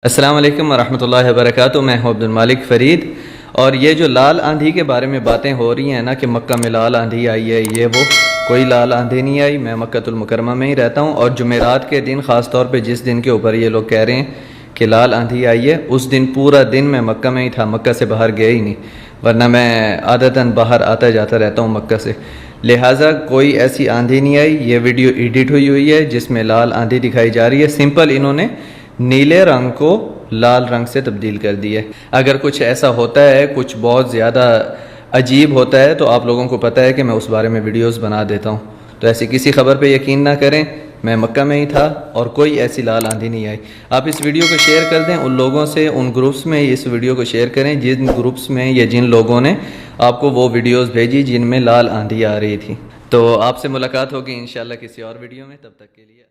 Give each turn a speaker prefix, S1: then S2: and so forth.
S1: السلام علیکم ورحمۃ اللہ وبرکاتہ. میں ہوں عبد المالک فرید، اور یہ جو لال آندھی کے بارے میں باتیں ہو رہی ہیں نا کہ مکہ میں لال آندھی آئی ہے، یہ وہ کوئی لال آندھی نہیں آئی. میں مکہ المکرمہ میں ہی رہتا ہوں، اور جمعرات کے دن خاص طور پہ جس دن کے اوپر یہ لوگ کہہ رہے ہیں کہ لال آندھی آئی ہے، اس دن پورا دن میں مکہ میں ہی تھا، مکہ سے باہر گیا ہی نہیں، ورنہ میں عادتاً باہر آتا جاتا رہتا ہوں مکہ سے. لہٰذا کوئی ایسی آندھی نہیں آئی. یہ ویڈیو ایڈٹ ہوئی ہے جس میں لال آندھی دکھائی جا رہی ہے. سمپل انہوں نے نیلے رنگ کو لال رنگ سے تبدیل کر دی ہے. اگر کچھ ایسا ہوتا ہے، کچھ بہت زیادہ عجیب ہوتا ہے، تو آپ لوگوں کو پتہ ہے کہ میں اس بارے میں ویڈیوز بنا دیتا ہوں. تو ایسی کسی خبر پہ یقین نہ کریں. میں مکہ میں ہی تھا اور کوئی ایسی لال آندھی نہیں آئی. آپ اس ویڈیو کو شیئر کر دیں، ان لوگوں سے، ان گروپس میں اس ویڈیو کو شیئر کریں جن گروپس میں یا جن لوگوں نے آپ کو وہ ویڈیوز بھیجی جن میں لال آندھی آ رہی تھی. تو آپ سے ملاقات ہوگی انشاءاللہ کسی اور ویڈیو میں. تب تک کے لیے